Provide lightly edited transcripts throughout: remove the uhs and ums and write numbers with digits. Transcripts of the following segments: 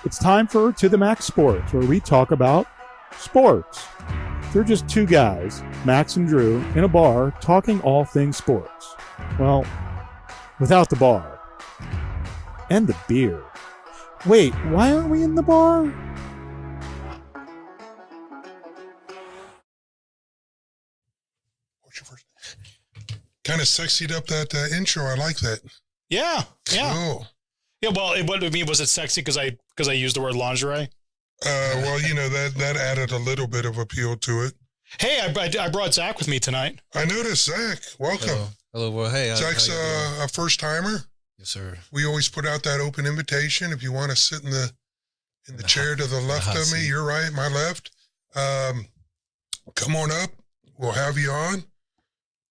It's time for To the Max Sports, where we talk about sports. They're just two guys, Max and Drew, in a bar talking all things sports. Well, without the bar. And the beer. Wait, why aren't we in the bar? What's your first? Kind of sexied up that intro. I like that. Yeah. Cool. Yeah, well, what I mean, was it sexy because I used the word lingerie? Well, that added a little bit of appeal to it. Hey, I brought Zach with me tonight. I noticed, Zach. Welcome. Hello. Well, hey. Zach's a first-timer. Yes, sir. We always put out that open invitation. If you want to sit in the chair to the left of me, you're right, my left. Come on up. We'll have you on.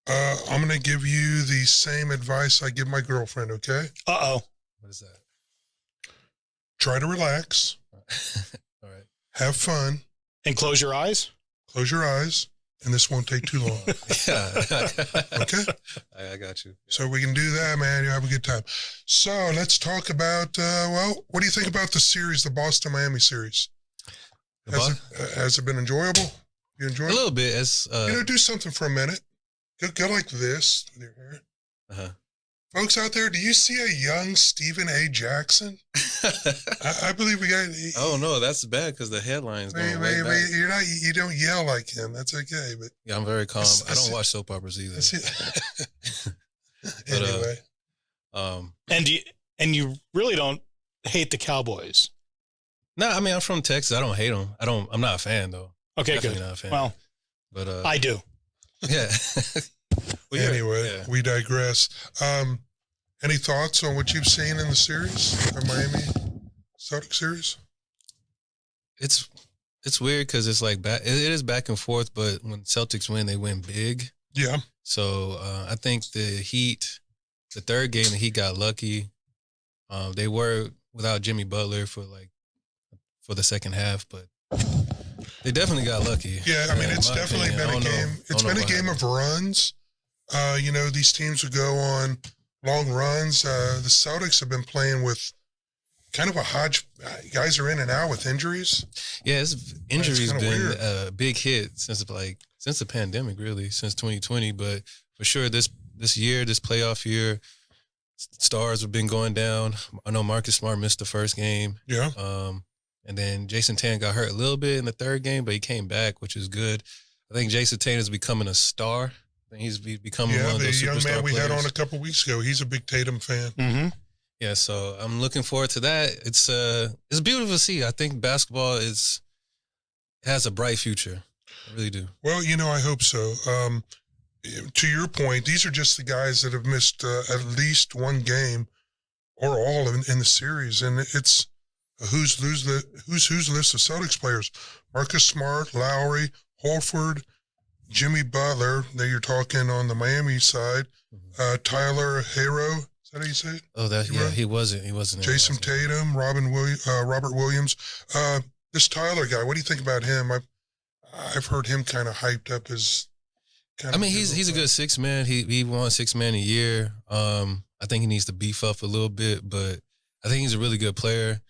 I'm going to give you the same advice I give my girlfriend, okay? Uh-oh. What is that? Try to relax. All right. Have fun. And close your eyes? Close your eyes, and this won't take too long. Yeah. Okay? I got you. So we can do that, man. You'll have a good time. So let's talk about, what do you think about the series, the Boston-Miami series? Has it been enjoyable? You enjoy it? A little bit. It's, do something for a minute. Go like this. Uh-huh. Folks out there, do you see a young Stephen A. Jackson? I believe we got. Oh no, that's bad because the headline's going way back. You don't yell like him. That's okay. But yeah, I'm very calm. I don't watch soap operas either. Anyway, and you really don't hate the Cowboys. No, I mean I'm from Texas. I don't hate them. I'm not a fan though. Okay, Definitely good. Not a fan. Well, but I do. Yeah. Well, anyway, we digress. Any thoughts on what you've seen in the series, the Miami Celtics series? It's weird because it's like it is back and forth, but when Celtics win, they win big. Yeah. So I think the Heat, the third game, the Heat got lucky. They were without Jimmy Butler for the second half, but they definitely got lucky. Yeah, I mean, it's definitely been a game. It's been a game of runs. These teams would go on long runs. The Celtics have been playing with kind of a hodge. Guys are in and out with injuries. Yeah, injuries been weird. A big hit since the pandemic, really, since 2020. But for sure, this year, this playoff year, stars have been going down. I know Marcus Smart missed the first game. Yeah. And then Jason Tatum got hurt a little bit in the third game, but he came back, which is good. I think Jason Tatum is becoming a star. I think he's becoming one of those superstar players. Yeah, the young man we had on a couple weeks ago, he's a big Tatum fan. Mm-hmm. Yeah, so I'm looking forward to that. It's beautiful to see. I think basketball has a bright future. I really do. Well, I hope so. To your point, these are just the guys that have missed at least one game or all in the series, and it's who's list of Celtics players: Marcus Smart, Lowry, Horford, Jimmy Butler. Now you're talking on the Miami side. Tyler Hero. Is that how you say it? Oh, he wasn't. Jason Tatum, Robert Williams. This Tyler guy. What do you think about him? I've heard him kind of hyped up as. He's a good six man. He won 6 man a year. I think he needs to beef up a little bit, but I think he's a really good player.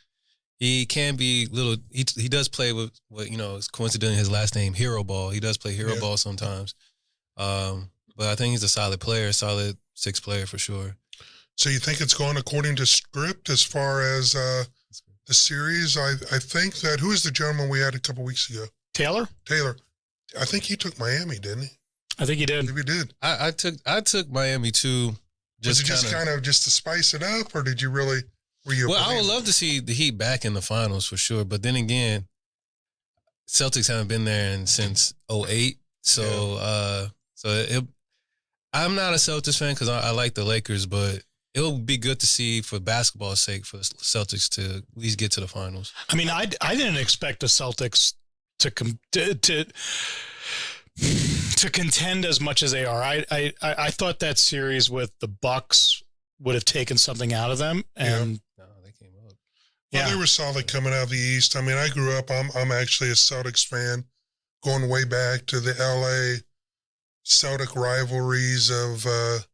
He can be little. He does play with what is coincidentally his last name, Hero Ball. He does play Hero Ball sometimes. But I think he's a solid player, solid six player for sure. So you think it's gone according to script as far as the series? I think that who is the gentleman we had a couple weeks ago? Taylor. I think he took Miami, didn't he? I think he did. Maybe he did. I took Miami too. Was it just kind of just to spice it up, or did you really? I would love to see the Heat back in the finals for sure, but then again, Celtics haven't been there since 2008. So, I'm not a Celtics fan because I like the Lakers, but it'll be good to see for basketball's sake for the Celtics to at least get to the finals. I mean, I didn't expect the Celtics to to contend as much as they are. I thought that series with the Bucks would have taken something out of them, and No, they came up. Well, they were solid coming out of the East. I mean, I grew up, I'm actually a Celtics fan, going way back to the LA Celtic rivalries of, the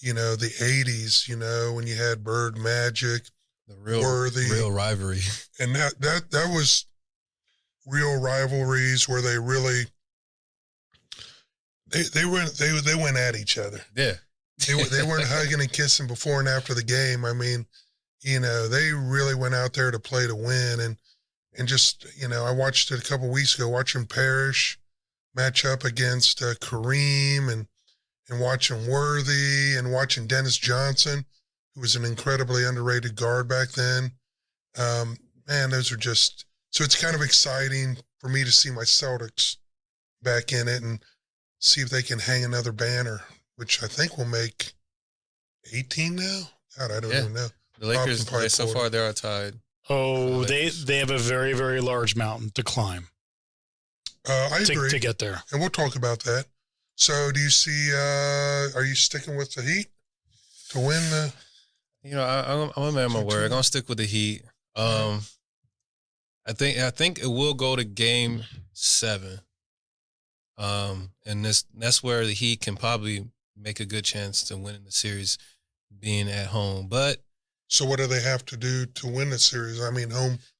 80s, when you had Bird, Magic, The real Worthy. real rivalry. And that was real rivalries where they really, they went at each other. Yeah. They weren't hugging and kissing before and after the game. I mean, they really went out there to play to win. And just, I watched it a couple of weeks ago, watching Parrish match up against Kareem and watching Worthy and watching Dennis Johnson, who was an incredibly underrated guard back then. Man, those are just, so it's kind of exciting for me to see my Celtics back in it and see if they can hang another banner, which I think will make 18 now. God, I don't even know. The Lakers, so far, they are tied. Oh, they have a very, very large mountain to climb. I agree. To get there. And we'll talk about that. So do you see, are you sticking with the Heat to win the? I'm a man of my word. I'm going to stick with the Heat. I think it will go to game 7. And that's where the Heat can probably make a good chance to win the series being at home. But so what do they have to do to win the series? I mean,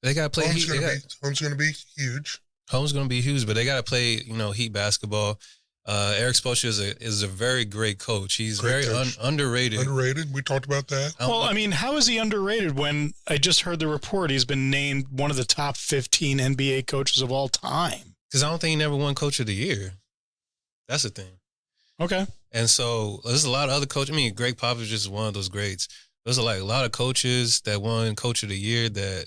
they got to play home's Heat. Home's going to be huge. Home's going to be huge, but they got to play, Heat basketball. Eric Spoelstra is a very great coach. He's Great very coach. underrated. Underrated. We talked about that. Well, I mean, how is he underrated when I just heard the report he's been named one of the top 15 NBA coaches of all time? Because I don't think he never won Coach of the Year. That's the thing. Okay. And so there's a lot of other coaches. I mean, Greg Popovich is one of those greats. There's a lot of coaches that won Coach of the Year that,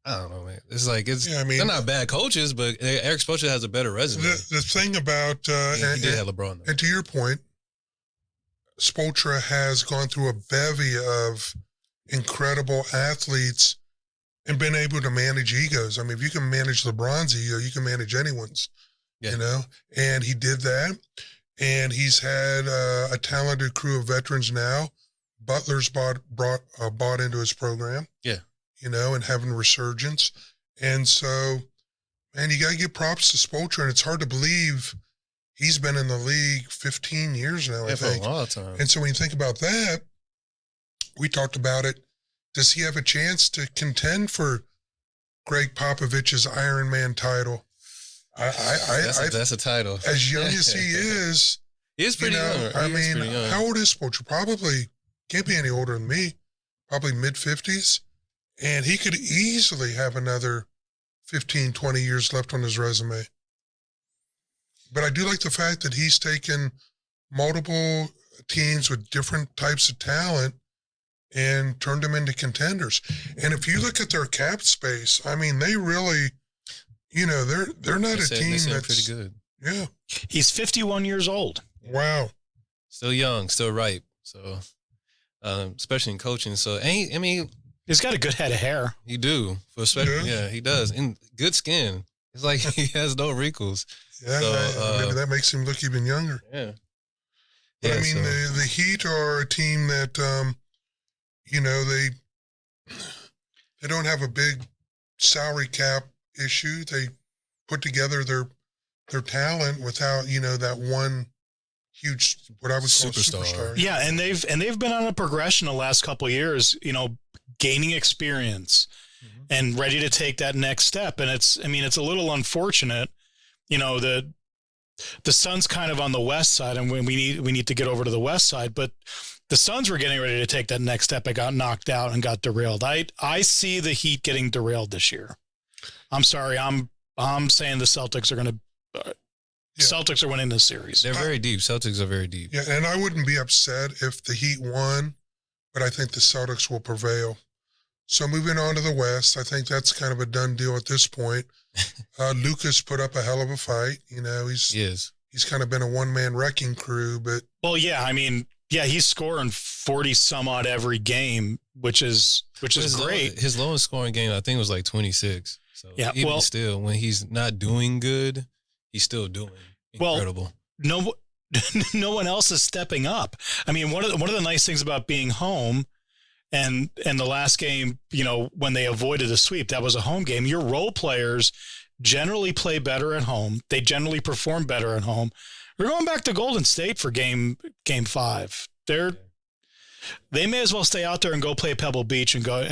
I don't know, man. It's like, they're not bad coaches, but Eric Spoelstra has a better resume. The thing about, he did have LeBron, though. And to your point, Spoelstra has gone through a bevy of incredible athletes and been able to manage egos. I mean, if you can manage LeBron's ego, you can manage anyone's, and he did that. And he's had a talented crew of veterans now. Butler's bought into his program. Yeah. And having a resurgence. And so, man, you got to give props to Spoelstra, and it's hard to believe he's been in the league 15 years now, I think. For a long time. And so when you think about that, we talked about it. Does he have a chance to contend for Greg Popovich's Iron Man title? That's a title. As young as he is. He is pretty young. I mean, how old is Spoelstra? Probably can't be any older than me. Probably mid-50s. And he could easily have another 15, 20 years left on his resume. But I do like the fact that he's taken multiple teams with different types of talent and turned them into contenders. And if you look at their cap space, I mean, they really, they're not a team that's pretty good. Yeah. He's 51 years old. Wow. Still young, still ripe. So, especially in coaching. So, He's got a good head of hair. He do. Yeah, he does. And good skin. It's like he has no wrinkles. Yeah, so, maybe that makes him look even younger. Yeah. But I mean, the Heat are a team that, they don't have a big salary cap issue. They put together their talent without, that one huge, what I would call superstar. Yeah, and they've been on a progression the last couple of years, gaining experience and ready to take that next step. And it's a little unfortunate, the Suns kind of on the west side, and we need to get over to the west side, but the Suns were getting ready to take that next step. It got knocked out and got derailed. I see the Heat getting derailed this year. I'm sorry. I'm saying the Celtics are going to Celtics are winning this series. They're very deep. Celtics are very deep. Yeah, and I wouldn't be upset if the Heat won, but I think the Celtics will prevail. So moving on to the West, I think that's kind of a done deal at this point. Lucas put up a hell of a fight. He's kind of been a one-man wrecking crew, but he's scoring 40 some odd every game, which is great. His lowest scoring game, I think, was like 26. So still, when he's not doing good, he's still doing. incredible. Well, no one else is stepping up. I mean, one of the nice things about being home and the last game, when they avoided the sweep, that was a home game. Your role players generally play better at home. They generally perform better at home. We're going back to Golden State for game 5. They may as well stay out there and go play Pebble Beach and go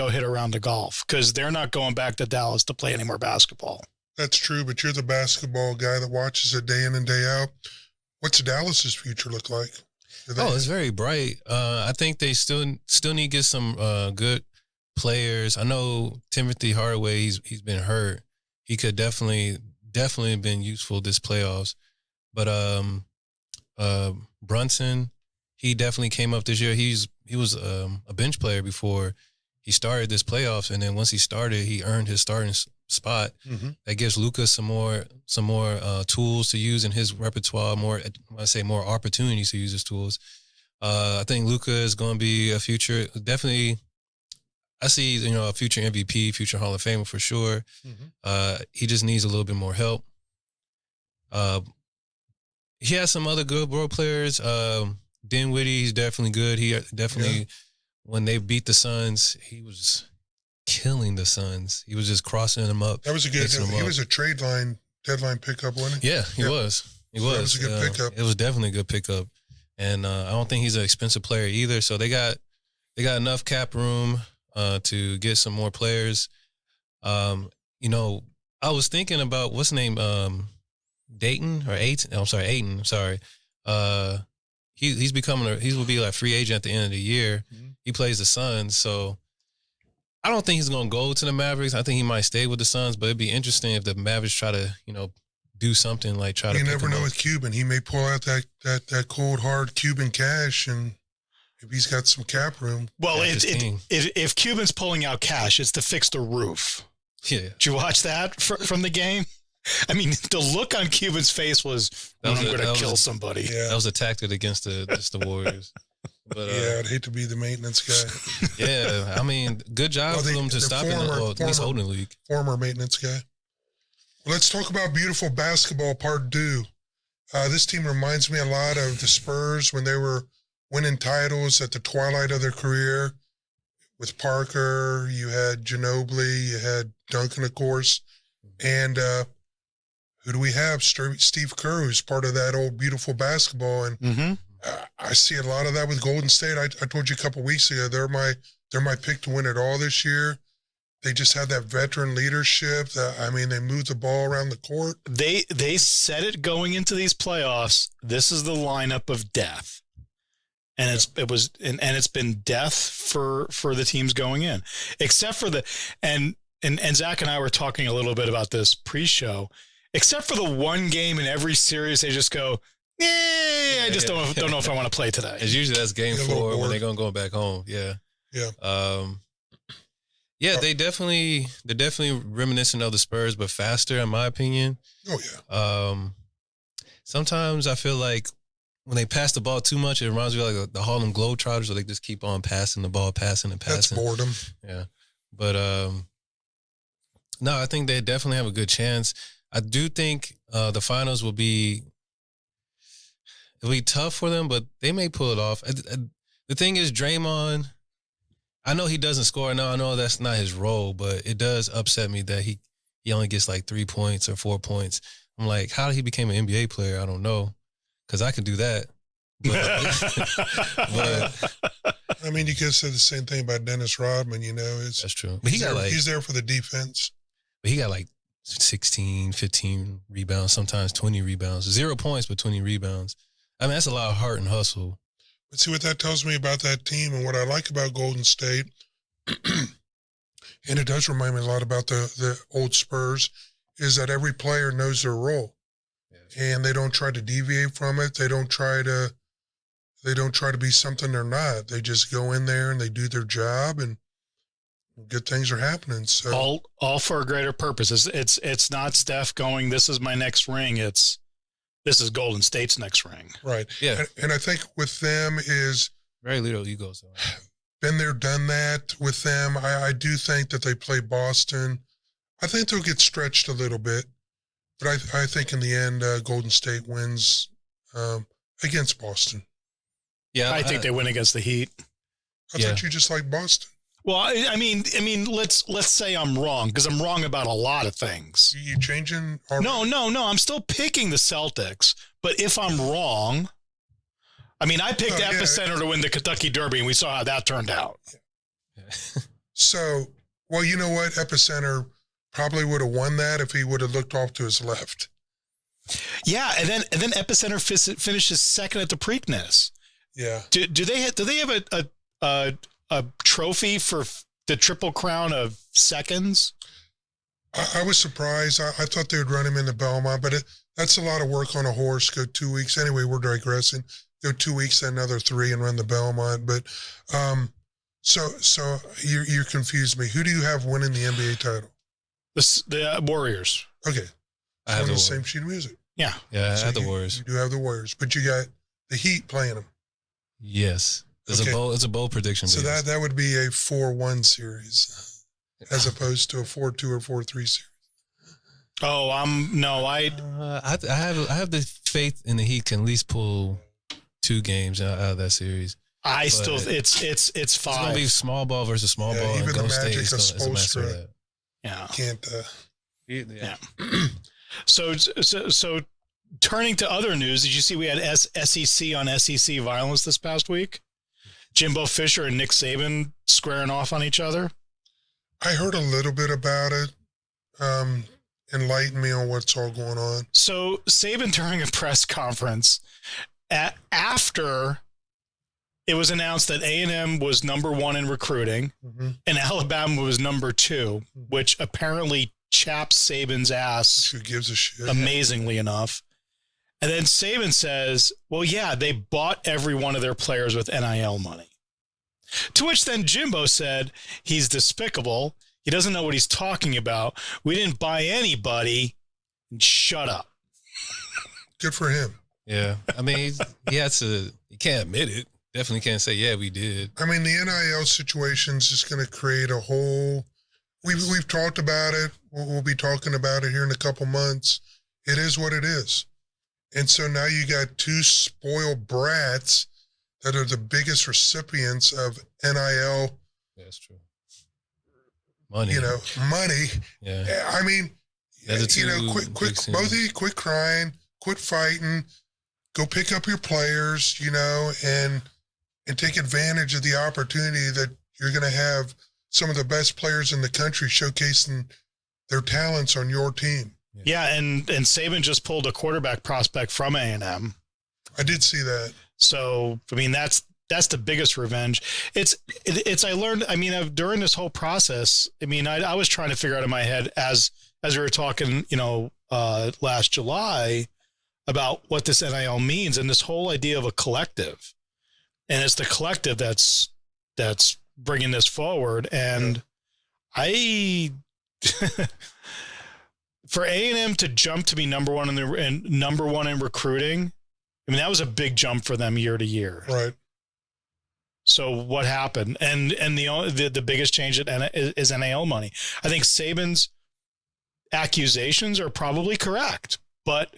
hit a round of golf, because they're not going back to Dallas to play any more basketball. That's true, but you're the basketball guy that watches it day in and day out. What's Dallas's future look like? It's very bright. I think they still need to get some good players. I know Timothy Hardaway, he's been hurt. He could definitely have been useful this playoffs. But Brunson, he definitely came up this year. He was a bench player before he started this playoffs, and then once he started, he earned his starting spot. Mm-hmm. That gives Luka some more tools to use in his repertoire. More opportunities to use his tools. I think Luka is going to be a future. Definitely, I see a future MVP, future Hall of Famer for sure. Mm-hmm. He just needs a little bit more help. He has some other good role players. Dinwiddie, he's definitely good. He definitely, when they beat the Suns, he was killing the Suns. He was just crossing them up. That was a good. He was a deadline pickup, wasn't he? Yeah, he was. He was. That was a good pickup. It was definitely a good pickup, and I don't think he's an expensive player either. So they got enough cap room to get some more players. I was thinking about what's his name, Ayton. I'm sorry. He's he will be like free agent at the end of the year. Mm-hmm. He plays the Suns, so I don't think he's going to go to the Mavericks. I think he might stay with the Suns, but it'd be interesting if the Mavericks try to, do something like try to. You never know with Cuban. He may pull out that cold hard Cuban cash, and if he's got some cap room. Well, if Cuban's pulling out cash, it's to fix the roof. Yeah. Did you watch that from the game? I mean, the look on Cuban's face was, I'm going to kill somebody. Yeah. That was a tactic against the Warriors. But, I'd hate to be the maintenance guy. Yeah, I mean, good job for them to stop it, or at least holding the league. Former maintenance guy. Well, let's talk about beautiful basketball part 2. This team reminds me a lot of the Spurs when they were winning titles at the twilight of their career. With Parker, you had Ginobili, you had Duncan, of course, and who do we have? Steve Kerr, who's part of that old beautiful basketball, and I see a lot of that with Golden State. I told you a couple of weeks ago they're my pick to win it all this year. They just have that veteran leadership. They move the ball around the court. They said it going into these playoffs. This is the lineup of death, and it's been death for the teams going in, except for and Zach and I were talking a little bit about this pre-show. Except for the one game in every series, they just go, I just don't know if I want to play today. It's usually that's game 4 when they're gonna go back home. Yeah. They're definitely reminiscent of the Spurs, but faster, in my opinion. Oh yeah. Sometimes I feel like when they pass the ball too much, it reminds me of like the Harlem Globetrotters, where they just keep on passing the ball, passing. That's boredom. Yeah, but no, I think they definitely have a good chance. I do think the finals will be tough for them, but they may pull it off. The thing is, Draymond, I know he doesn't score. No, I know that's not his role, but it does upset me that he only gets like 3 points or 4 points. I'm like, how he became an NBA player, I don't know, because I can do that. But I mean, you could say the same thing about Dennis Rodman. That's true. But he's there for the defense. But he got like 16, 15 rebounds, sometimes 20 rebounds. 0 points, but 20 rebounds. I mean, that's a lot of heart and hustle. But see what that tells me about that team, and what I like about Golden State, and it does remind me a lot about the old Spurs, is that every player knows their role. And they don't try to deviate from it. They don't try to be something they're not. They just go in there and they do their job, and good things are happening. So all for a greater purpose. It's not Steph going, this is my next ring. This is Golden State's next ring. Right. Yeah. And I think with them is very little ego. So. Been there, done that with them. I do think that they play Boston. I think they'll get stretched a little bit. But I think in the end, Golden State wins against Boston. Yeah, I think they win against the Heat. I thought you just liked Boston. Well, I mean, let's say I'm wrong, because I'm wrong about a lot of things. You changing? No. I'm still picking the Celtics. But if I'm wrong, I mean, I picked Epicenter to win the Kentucky Derby, and we saw how that turned out. So, well, you know what? Epicenter probably would have won that if he would have looked off to his left. Yeah, and then Epicenter finishes second at the Preakness. Yeah. Do they have a trophy for the Triple Crown of seconds? I was surprised. I thought they would run him into Belmont, but that's a lot of work on a horse. Go 2 weeks. Anyway, we're digressing. Go 2 weeks, then another 3 and run the Belmont. But so you confused me. Who do you have winning the NBA title? The Warriors. Okay. I have on the the same sheet of music. Yeah. Yeah, I So have the you- Warriors. You do have the Warriors, but you got the Heat playing them. Yes. Okay. It's a bold prediction. So but yes. that would be a 4-1 series as opposed to a 4-2 or 4-3 series. Oh, I have the faith in the Heat can at least pull 2 games out of that series. still it's It's 5. gonna be small ball versus small ball. Even and the Golden State Magic is of gonna- it's a matter of Spoelstra. Yeah. Can't. Yeah. So turning to other news, did you see we had SEC on SEC violence this past week? Jimbo Fisher and Nick Saban squaring off on each other. I heard a little bit about it. Enlighten me on what's all going on. So Saban during a press conference after it was announced that A&M was number 1 in recruiting and Alabama was number 2, which apparently chaps Saban's ass Who gives a shit? amazingly enough. And then Saban says, well, yeah, they bought every one of their players with NIL money. To which then Jimbo said, he's despicable. He doesn't know what he's talking about. We didn't buy anybody. And shut up. Good for him. Yeah. I mean, he can't admit it. Definitely can't say, yeah, we did. I mean, the NIL situation is just going to create a whole. We've talked about it. We'll be talking about it here in a couple months. It is what it is. And so now you got 2 spoiled brats that are the biggest recipients of NIL. Yeah, that's true. Money. Money. Yeah. I mean, That's a quit, big scene. both of you quit crying, quit fighting, go pick up your players, and take advantage of the opportunity that you're going to have some of the best players in the country showcasing their talents on your team. Yeah, and Saban just pulled a quarterback prospect from A&M. I did see that. So, I mean, that's the biggest revenge. I learned, I mean, during this whole process, I mean, I was trying to figure out in my head as we were talking, last July about what this NIL means and this whole idea of a collective. And it's the collective that's bringing this forward. And for A&M to jump to be number 1 number 1 in recruiting, I mean, that was a big jump for them year to year. Right. So what happened? And the biggest change is NIL money. I think Saban's accusations are probably correct, but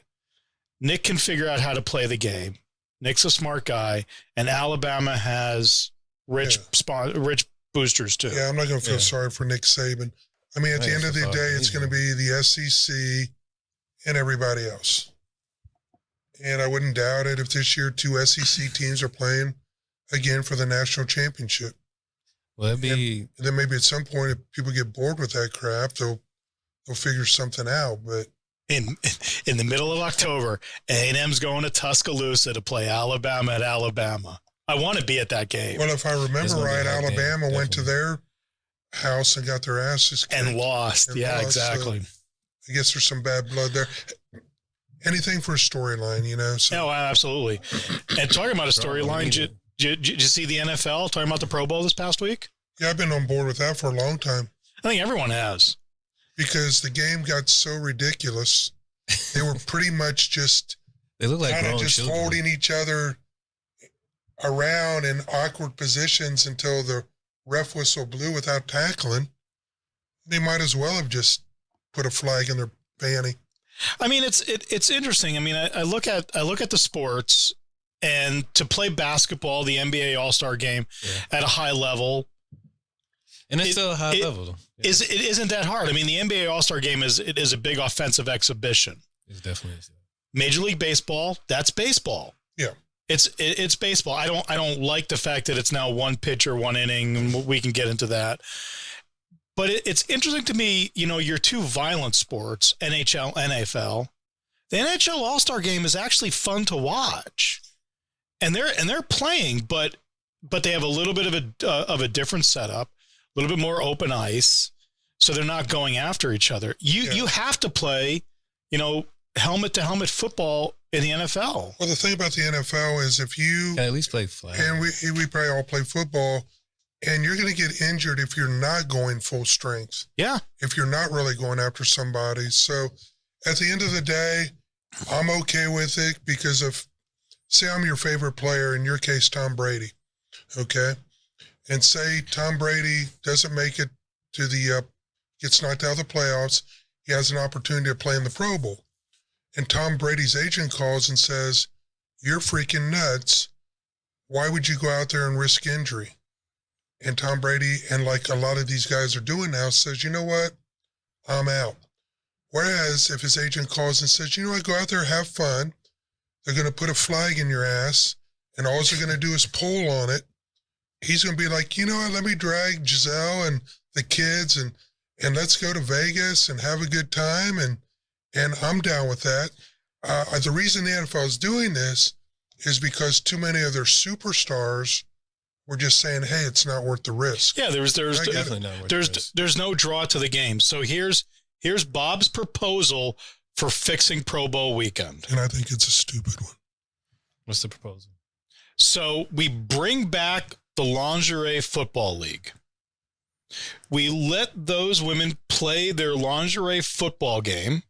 Nick can figure out how to play the game. Nick's a smart guy, and Alabama has rich boosters too. Yeah, I'm not going to feel sorry for Nick Saban. I mean, at the end of the day, it's going to be the SEC and everybody else. And I wouldn't doubt it if this year 2 SEC teams are playing again for the national championship. Well, it'd be. And then maybe at some point, if people get bored with that crap, they'll figure something out. But in the middle of October, A&M's going to Tuscaloosa to play Alabama at Alabama. I want to be at that game. well, if I remember right, Alabama went to their house and got their asses kicked And lost. and Yeah, lost, exactly. So I guess there's some bad blood there. Anything for a storyline, So No, absolutely. And talking about a storyline, did you see the NFL talking about the Pro Bowl this past week? yeah, I've been on board with that for a long time I think everyone has. because the game got so ridiculous. They were pretty much just They look like kind of grown just children. holding each other around in awkward positions until the ref whistle blew without tackling. They might as well have just put a flag in their panty. I mean, it's interesting. I mean, I look at the sports, and to play basketball, the NBA All-Star Game at a high level, and it's still a high level. Yeah. It isn't that hard. I mean, the NBA All-Star Game is a big offensive exhibition. It definitely is. Major League Baseball, that's baseball. Yeah. It's baseball. I don't like the fact that it's now one pitcher, one inning, and we can get into that. But it's interesting to me, your two violent sports, NHL, NFL. The NHL All-Star Game is actually fun to watch, and they're playing, but they have a little bit of a different setup, a little bit more open ice, so they're not going after each other. You have to play, helmet to helmet football in the NFL. Well, the thing about the NFL is if you can at least play flag, and we probably all play football. And you're going to get injured if you're not going full strength. Yeah. If you're not really going after somebody. So at the end of the day, I'm okay with it because say I'm your favorite player, in your case, Tom Brady. Okay. And say Tom Brady doesn't make it to gets knocked out of the playoffs. He has an opportunity to play in the Pro Bowl. And Tom Brady's agent calls and says, "You're freaking nuts. Why would you go out there and risk injury?" And Tom Brady, and like a lot of these guys are doing now, says, "You know what? I'm out." Whereas if his agent calls and says, "You know what? Go out there, have fun. They're going to put a flag in your ass, and all they're going to do is pull on it." He's going to be like, "You know what? Let me drag Giselle and the kids and let's go to Vegas and have a good time." And I'm down with that. The reason the NFL is doing this is because too many of their superstars were just saying, "Hey, it's not worth the risk." Yeah, there's definitely not worth the risk. There's no draw to the game. So here's Bob's proposal for fixing Pro Bowl weekend. And I think it's a stupid one. What's the proposal? So we bring back the Lingerie Football League. We let those women play their lingerie football game,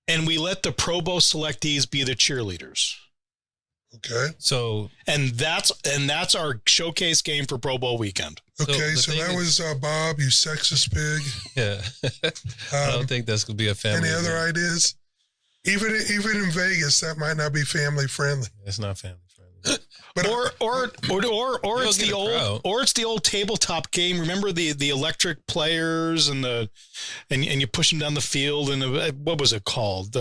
and we let the Pro Bowl selectees be the cheerleaders. Okay. So and that's our showcase game for Pro Bowl weekend. Okay, so that was Bob, you sexist pig. Yeah. I don't think that's gonna be a family. Any other ideas? Even in Vegas, that might not be family friendly. It's not family friendly. But or it's the old tabletop game. Remember the electric players and you push them down the field, and what was it called?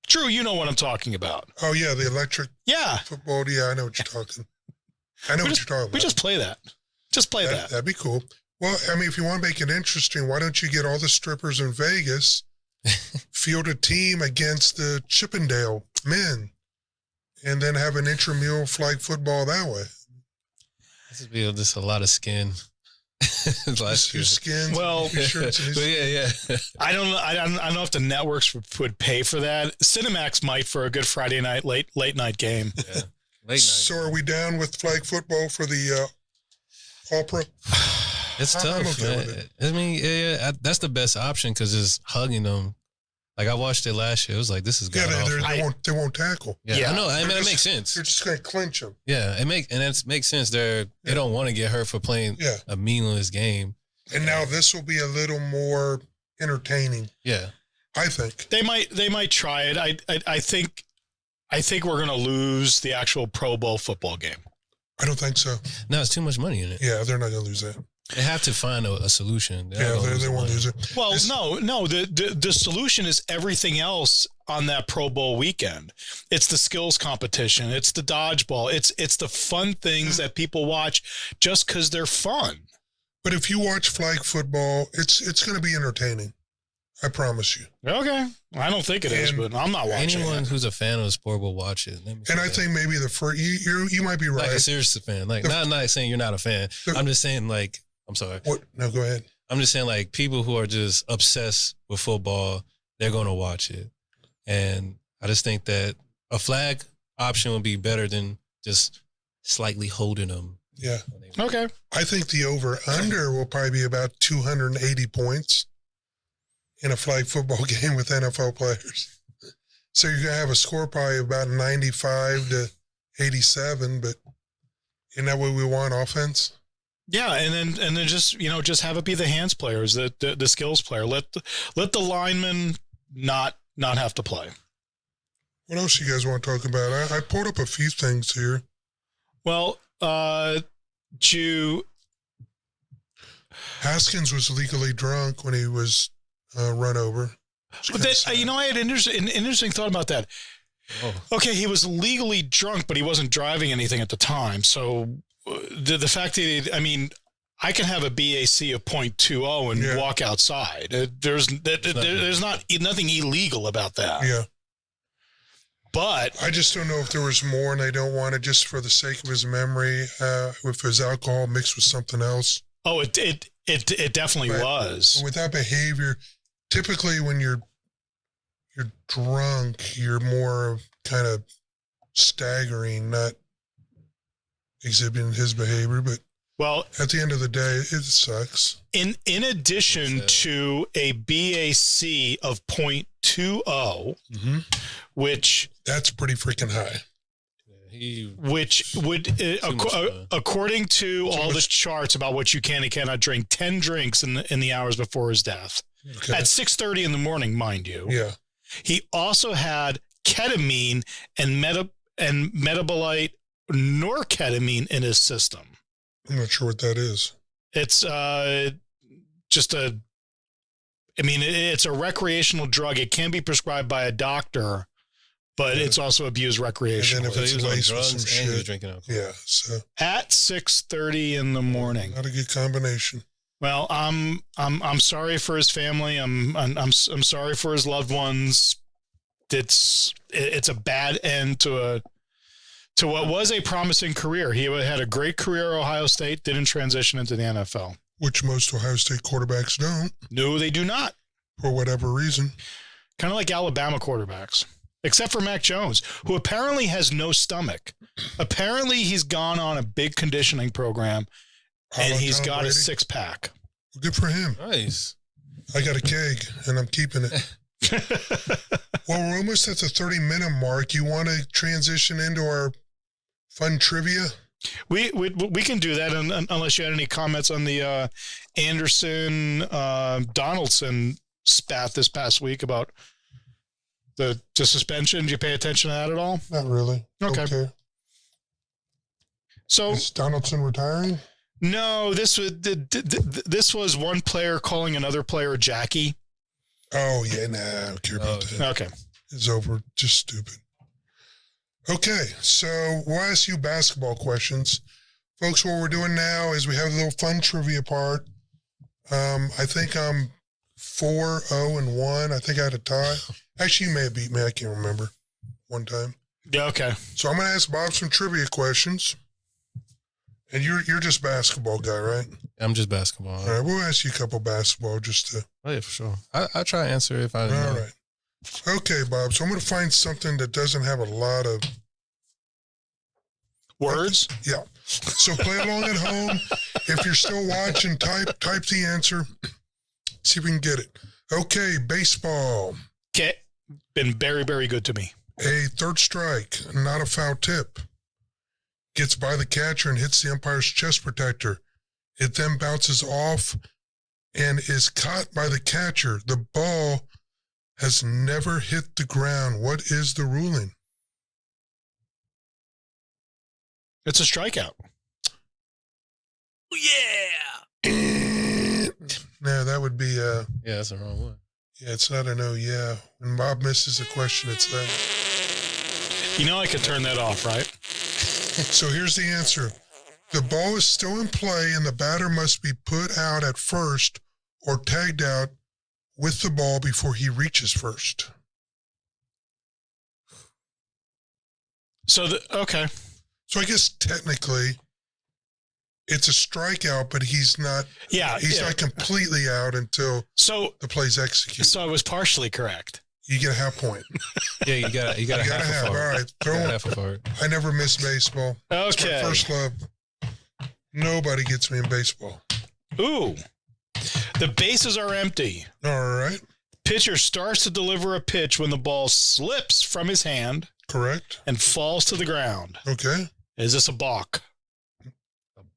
Drew, you know what I'm talking about. Oh yeah, the electric football. Yeah, I know what you're talking. What you're talking about. We just play that. Just play that. That'd be cool. Well, I mean, if you want to make it interesting, why don't you get all the strippers in Vegas, field a team against the Chippendale men, and then have an intramural flag football that way? This would be just a lot of skin. Your skin. Well, yeah. I don't know if the networks would pay for that. Cinemax might for a good Friday night late night game. Yeah. Late night. So are we down with flag football for the All Pro? It's tough. I'm okay with it. I mean, that's the best option because it's hugging them. Like I watched it last year. It was like, this is god awful. They won't tackle. Yeah, I know. I mean, that makes sense. They're just going to clinch them. Yeah, that makes sense. They don't want to get hurt for playing a meaningless game. And now this will be a little more entertaining. Yeah, I think they might try it. I think we're going to lose the actual Pro Bowl football game. I don't think so. No, it's too much money in it. Yeah, they're not going to lose that. They have to find a solution. They won't lose it. Well, no. The solution is everything else on that Pro Bowl weekend. It's the skills competition. It's the dodgeball. It's the fun things that people watch just because they're fun. But if you watch flag football, it's going to be entertaining. I promise you. Okay. I don't think it is, but I'm not watching anyone it. who's a fan of the sport will watch it. And I think maybe the first, you might be right. Like a serious fan. Like, not saying you're not a fan. I'm just saying, like, I'm sorry. What? No, go ahead. I'm just saying, like, people who are just obsessed with football, they're going to watch it. And I just think that a flag option would be better than just slightly holding them. Yeah. Okay. I think the over-under will probably be about 280 points in a flag football game with NFL players. So you're going to have a score probably about 95 to 87, but isn't that what we want, offense? Yeah, and then just just have it be the hands players, the skills player. Let the lineman not have to play. What else you guys want to talk about? I pulled up a few things here. Well, Haskins was legally drunk when he was run over. But that, I had an interesting thought about that. Oh. Okay, he was legally drunk, but he wasn't driving anything at the time. So the fact that I can have a BAC of 0.20 and walk outside. There's nothing illegal about that. Yeah. But I just don't know if there was more, and I don't want to, just for the sake of his memory, if his alcohol mixed with something else. Oh, it definitely was. With that behavior, typically when you're drunk, you're more kind of staggering, not exhibiting his behavior. But at the end of the day, it sucks. In addition to a BAC of 0.20, which that's pretty freaking high. Which would, according to all the charts about what you can and cannot drink, 10 drinks in the hours before his death. Okay. At 6:30 in the morning, mind you. Yeah. He also had ketamine and metabolite norketamine in his system. I'm not sure what that is. It's just it's a recreational drug. It can be prescribed by a doctor, but it's also abused recreationally. And then if it's laced with some shit, he was drinking alcohol. Yeah. So at 6:30 in the morning. Not a good combination. Well, I'm sorry for his family. I'm sorry for his loved ones. It's a bad end to what was a promising career. He had a great career at Ohio State, didn't transition into the NFL. Which most Ohio State quarterbacks don't. No, they do not. For whatever reason. Kind of like Alabama quarterbacks. Except for Mac Jones, who apparently has no stomach. Apparently he's gone on a big conditioning program, and he's got a six-pack. Well, good for him. Nice. I got a keg, and I'm keeping it. Well, we're almost at the 30-minute mark. You want to transition into our fun trivia? We can do that, unless you had any comments on the Anderson Donaldson spat this past week about the suspension. Did you pay attention to that at all? Not really. Okay. So is Donaldson retiring? No, this was one player calling another player Jackie. Oh yeah, nah, I don't care about that. Okay, it's over. Just stupid. Okay, so we'll ask you basketball questions, folks. What we're doing now is we have a little fun trivia part. I think I'm 4-0-1. I think I had a tie. Actually, you may have beat me. I can't remember. One time. Yeah. Okay. So I'm going to ask Bob some trivia questions. And you're just basketball guy, right? I'm just basketball. All right, we'll ask you a couple basketball just to. Oh yeah, for sure. I try to answer if I know. All right. Okay, Bob. So I'm going to find something that doesn't have a lot of words. Yeah. So play along at home. If you're still watching, type the answer. See if we can get it. Okay, baseball. Okay, been very, very good to me. A third strike, not a foul tip. Gets by the catcher and hits the umpire's chest protector. It then bounces off and is caught by the catcher. The ball has never hit the ground. What is the ruling? It's a strikeout. Yeah. No, that would be yeah, that's the wrong one. Yeah, it's not a no, yeah. When Bob misses a question, it's that. I could turn that off, right? So here's the answer. The ball is still in play and the batter must be put out at first or tagged out with the ball before he reaches first. Okay. So I guess technically it's a strikeout, but he's not. Yeah, he's not completely out until the play's executed. So I was partially correct. You get a half point. Yeah, you got a half. All right, throw half a part. I never miss baseball. Okay, it's my first love. Nobody gets me in baseball. Ooh, the bases are empty. All right. Pitcher starts to deliver a pitch when the ball slips from his hand. Correct. And falls to the ground. Okay. Is this a balk? A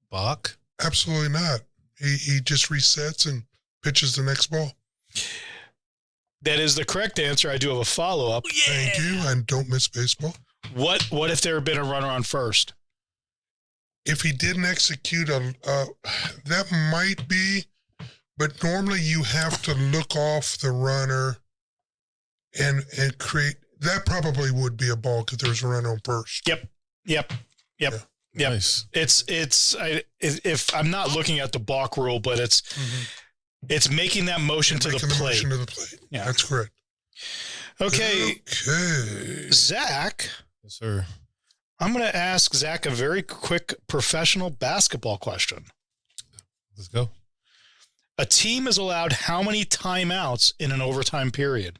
balk? Absolutely not. He just resets and pitches the next ball. That is the correct answer. I do have a follow-up. Thank you. And don't miss baseball. What if there had been a runner on first? If he didn't execute that might be, but normally you have to look off the runner and create. That probably would be a ball because there's a runner on first. Yep. Yep. Nice. If I'm not looking at the balk rule, but it's making that motion to the plate. Motion to the plate. Yeah, that's correct. Okay. Zach. Yes, sir. I'm going to ask Zach a very quick professional basketball question. Let's go. A team is allowed how many timeouts in an overtime period?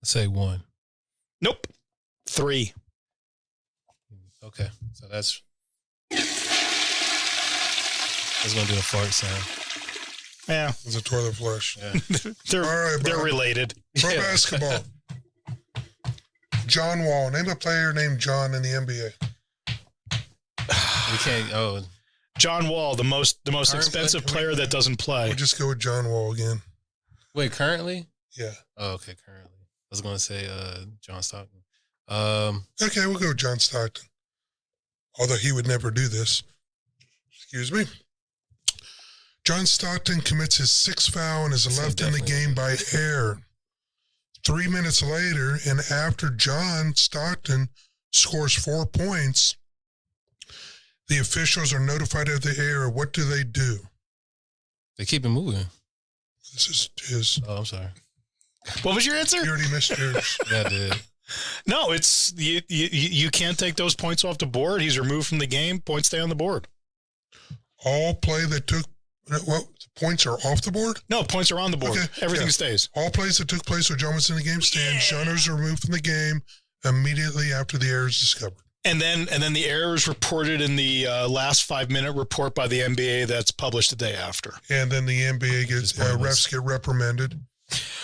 Let's say 1. Nope. 3. Okay. So that's going to do a fart sound. Yeah. It's a toilet flush. Yeah. They're related. Pro basketball. John Wall. Name a player named John in the NBA. We can't. John Wall, the most expensive player that doesn't play. We'll just go with John Wall again. Wait, currently? Yeah. Oh, okay, currently. I was going to say John Stockton. Okay, we'll go with John Stockton. Although he would never do this. Excuse me. John Stockton commits his 6th foul and is left in the game by error. 3 minutes later, and after John Stockton scores 4 points, the officials are notified of the error. What do? They keep it moving. This is his. Oh, I'm sorry. What was your answer? You already missed yours. Yeah, I did. No, it's you can't take those points off the board. He's removed from the game. Points stay on the board. All play that took. Well, points are off the board? No, points are on the board. Okay, Everything stays. All plays that took place when John was in the game stand. Shunners are removed from the game immediately after the error is discovered. And then the error is reported in the last 5-minute report by the NBA that's published the day after. And then the NBA gets refs get reprimanded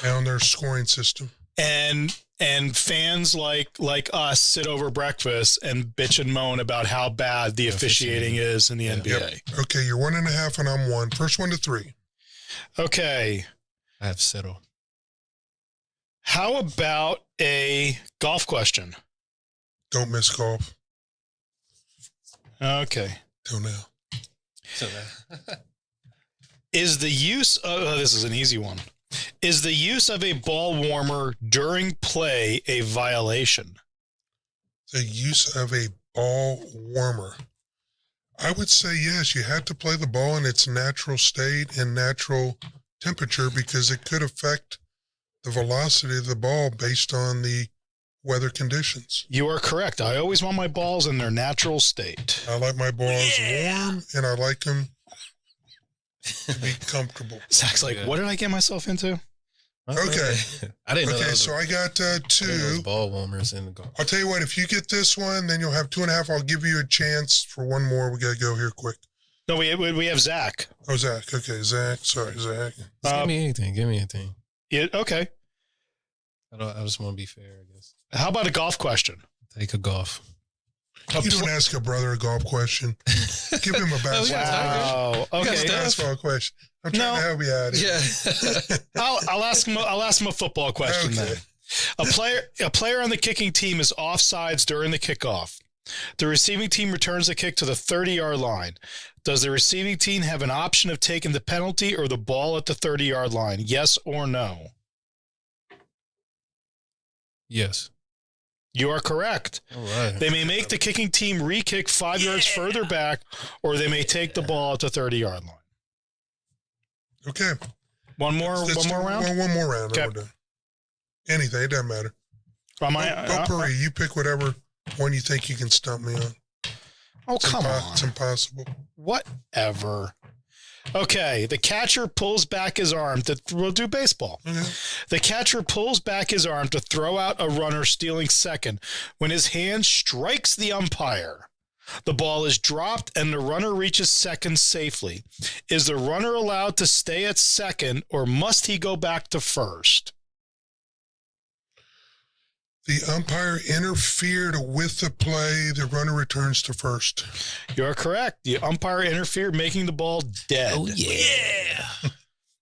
on their scoring system. And fans like us sit over breakfast and bitch and moan about how bad the officiating is in the NBA. Yep. Okay, you're 1.5 and I'm 1. First one to 3. Okay. I have settled. How about a golf question? Don't miss golf. Okay. Till now. Is the use of this is an easy one. Is the use of a ball warmer during play a violation? The use of a ball warmer. I would say yes. You have to play the ball in its natural state and natural temperature because it could affect the velocity of the ball based on the weather conditions. You are correct. I always want my balls in their natural state. I like my balls warm and I like them to be comfortable. Zach's like, what did I get myself into? Okay. I didn't know. Okay, so I got 2 ball warmers in the golf. I'll tell you what, if you get this one, then you'll have 2.5. I'll give you a chance for one more. We got to go here quick. No, we have Zach. Oh, Zach. Okay, Zach. Sorry, Zach. Give me anything. Yeah, okay. I just want to be fair, I guess. How about a golf question? Take a golf. You don't ask a brother a golf question. Give him a basketball. Wow. Okay. Basketball question. I'm trying to help you out here. Yeah. I'll ask him a football question then. A player on the kicking team is offsides during the kickoff. The receiving team returns the kick to the 30-yard line. Does the receiving team have an option of taking the penalty or the ball at the 30-yard line? Yes or no? Yes. You are correct. All right. They may make the kicking team re-kick 5 yards further back, or they may take the ball at the 30-yard line. Okay. One more round? One more round. Okay. We're done. Anything. It doesn't matter. Don't Puri. You pick whatever one you think you can stump me on. Oh, come on. It's impossible. Whatever. Okay, the catcher pulls back his arm we'll do baseball. Okay. The catcher pulls back his arm to throw out a runner stealing second when his hand strikes the umpire. The ball is dropped and the runner reaches second safely. Is the runner allowed to stay at second or must he go back to first? The umpire interfered with the play. The runner returns to first. You're correct. The umpire interfered, making the ball dead. Oh, yeah.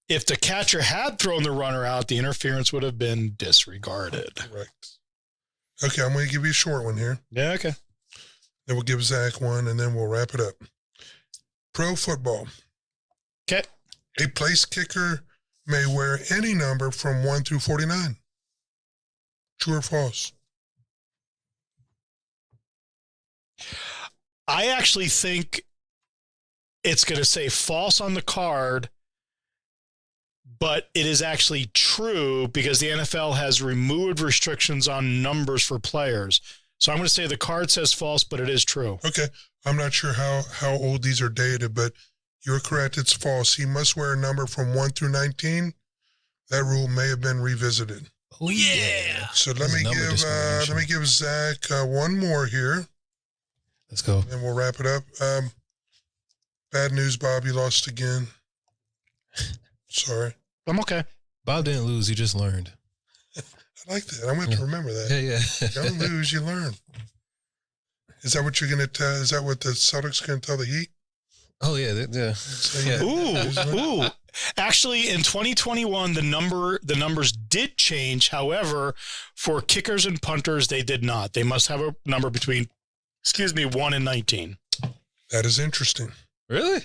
If the catcher had thrown the runner out, the interference would have been disregarded. Correct. Okay, I'm going to give you a short one here. Yeah, okay. Then we'll give Zach one, and then we'll wrap it up. Pro football. Okay. A place kicker may wear any number from 1 through 49. True or false? I actually think it's going to say false on the card, but it is actually true because the NFL has removed restrictions on numbers for players. So I'm going to say the card says false, but it is true. Okay. I'm not sure how old these are dated, but you're correct. It's false. He must wear a number from 1 through 19. That rule may have been revisited. Oh, yeah. So let me give Zach one more here. Let's go. And we'll wrap it up. Bad news, Bob. You lost again. Sorry. I'm okay. Bob didn't lose. He just learned. I like that. I'm going to remember that. Yeah. Don't lose, you learn. Is that what you're going to tell? Is that what the Celtics going to tell the Heat? Oh, yeah. Yeah. Ooh. Actually, in 2021, the numbers did change. However, for kickers and punters, they did not. They must have a number between, 1 and 19. That is interesting. Really?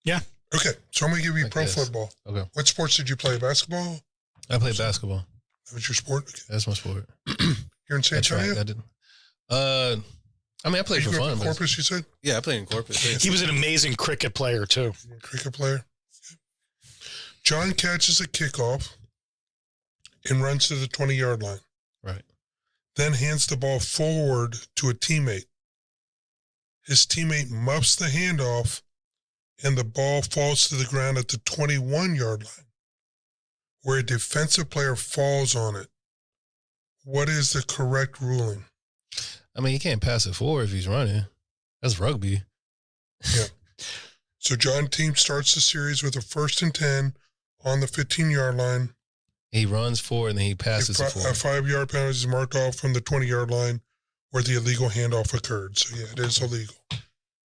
Yeah. Okay, so I'm going to give you pro football. Okay. What sports did you play? Basketball? I played basketball. That was your sport? Okay. That's my sport. You're in San Antonio? I didn't. I mean, I played for fun. Corpus, you said? Yeah, I played in Corpus. Yeah. He was an amazing cricket player, too. Cricket player. Okay. John catches a kickoff and runs to the 20-yard line. Right. Then hands the ball forward to a teammate. His teammate muffs the handoff, and the ball falls to the ground at the 21-yard line, where a defensive player falls on it. What is the correct ruling? I mean, you can't pass it forward if he's running. That's rugby. Yeah. So John team starts the series with a 1st and 10 on the 15-yard line. He runs forward and then he passes it forward. A 5-yard penalty is marked off from the 20-yard line where the illegal handoff occurred. So, yeah, it is illegal.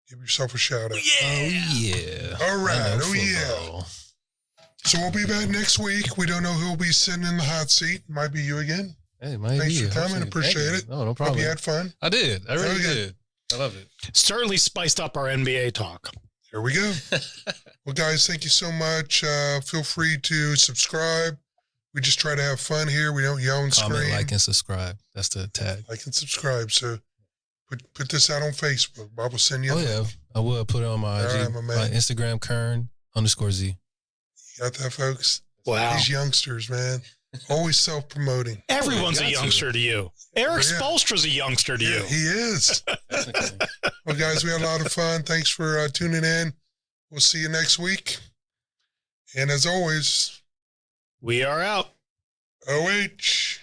Give yourself a shout out. Oh, yeah. All right. Oh, yeah. So we'll be back next week. We don't know who will be sitting in the hot seat. Might be you again. Hey, maybe. Thanks for coming. Appreciate it. No problem. Hope you had fun. I did. I really did. I love it. Certainly spiced up our NBA talk. There we go. Well, guys, thank you so much. Feel free to subscribe. We just try to have fun here. We don't yell and Comment, scream. like, and subscribe. That's the tag. Like and subscribe. So put this out on Facebook. Bob will send you. Oh, yeah. I will put it on my IG, right, my Instagram, Kern_Z. You got that, folks? Wow. These youngsters, man. Always self-promoting. Everyone's a youngster to you. Eric Spoelstra's a youngster to you. He is. Well, guys, we had a lot of fun. Thanks for tuning in. We'll see you next week. And as always, We are out. OH.